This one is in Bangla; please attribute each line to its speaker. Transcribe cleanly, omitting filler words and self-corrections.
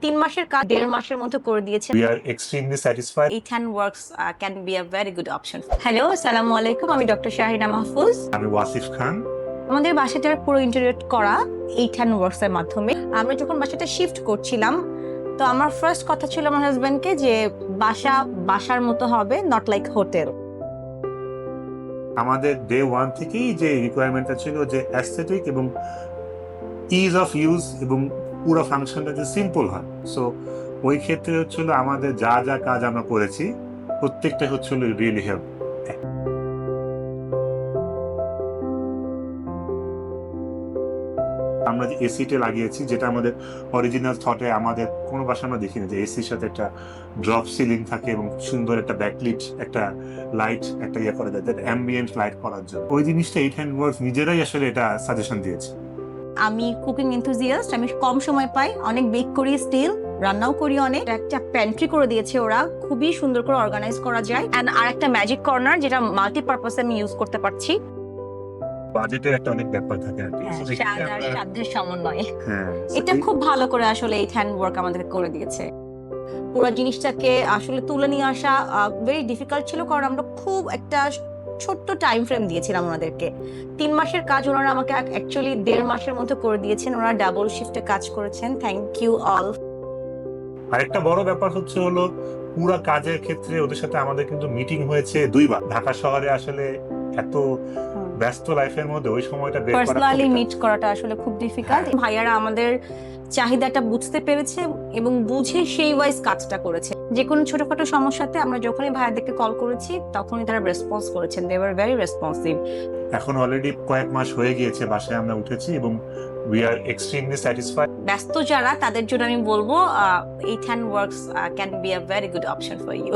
Speaker 1: 3 মাসের কাজ 1.5 মাসের মধ্যে করে দিয়েছেন।
Speaker 2: We are extremely satisfied.
Speaker 1: Eight hand works can be a very good option. Hello, আসসালামু আলাইকুম। আমি ডক্টর শাহিনা মাহফুজ।
Speaker 2: আমি ওয়াসিফ খান।
Speaker 1: আমাদের বাসাটার পুরো ইন্টেরিয়র করা 8 hand works এর মাধ্যমে। আমরা যখন বাসাটা শিফট করছিলাম, তো আমার ফার্স্ট কথা ছিল আমার হাজবেন্ডকে যে বাসার মতো হবে, নট লাইক হোটেল।
Speaker 2: আমাদের ডে 1 থেকেই যে রিকোয়ারমেন্টটা ছিল যে অ্যাস্থেটিক এবং ইজ অফ ইউজ এবং পুরো ফাংশনটা যে সিম্পল হয়। সো ওই ক্ষেত্রে হচ্ছিল আমাদের যা যা কাজ আমরা করেছি প্রত্যেকটা হচ্ছিল রিয়েলি হেল্প। আমরা যে এসিটা লাগিয়েছি, যেটা আমাদের অরিজিনাল থটে আমাদের কোনো বাসা আমরা দেখিনি যে এসির সাথে একটা ড্রপ সিলিং থাকে এবং সুন্দর একটা ব্যাকলিট একটা লাইট একটা ইয়ে করা যায়, অ্যাম্বিয়েন্ট লাইট করার জন্য। ওই জিনিসটা 8 hand works নিজেরাই আসলে এটা সাজেশন দিয়েছে।
Speaker 1: আমি কুকিং এনথুজিয়াস্ট, আমি কম সময় পাই, অনেক বেক করি, স্টিল রান্নাও করি অনেক। একটা প্যান্ট্রি করে দিয়েছে ওরা, খুবই সুন্দর করে অর্গানাইজ করা যায়। এন্ড আর একটা ম্যাজিক কর্নার যেটা মাল্টিপারপাসে আমি ইউজ করতে পারছি।
Speaker 2: বাজেটের একটা অনেক ব্যাপার থাকে আর কি।
Speaker 1: সাধ্যের সমন্বয়ে
Speaker 2: হ্যাঁ,
Speaker 1: এটা খুব ভালো করে আসলে এই হ্যান্ড ওয়ার্ক আমাদেরকে করে দিয়েছে। পুরো জিনিসটাকে আসলে তুলে নিয়ে আসা ভেরি ডিফিকাল্ট ছিল, কারণ আমরা খুব একটা ছোট্ট টাইম ফ্রেম দিয়েছিলাম ওনাদেরকে। 3 মাসের কাজ ওনারা আমাকে অ্যাকচুয়ালি 1.5 মাসের মধ্যে করে দিয়েছেন। ওনারা ডাবল শিফটে কাজ করেছেন। Thank you all.
Speaker 2: আরেকটা বড় ব্যাপার হলো পুরো কাজের ক্ষেত্রে ওদের সাথে আমাদের কিন্তু মিটিং হয়েছে 2 বার। ঢাকা শহরে আসলে এত ব্যস্ত লাইফের মধ্যে ওই সময়টা বের করা
Speaker 1: পার্সোনালি মিট করাটা আসলে খুব ডিফিকাল্ট। ভাইয়ারা আমাদের চাহিদাটা বুঝতে পেরেছে এবং বুঝে সেই ওয়াইজ কাজটা করেছে। যে কোনো ছোটখাটো সমস্যাতে আমরা যখনই ভাইয়াদেরকে কল করেছি তখনই তারা রেসপন্স করেছেন। They were very responsive.
Speaker 2: এখন অলরেডি কয়েক মাস হয়ে গিয়েছে বাসায় আমরা উঠেছি এবং উই আর এক্সট্রিমলি স্যাটিসফাইড।
Speaker 1: ব্যস্ত যারা তাদের জন্য আমি বলবো 8 hand works can be a very good option for you.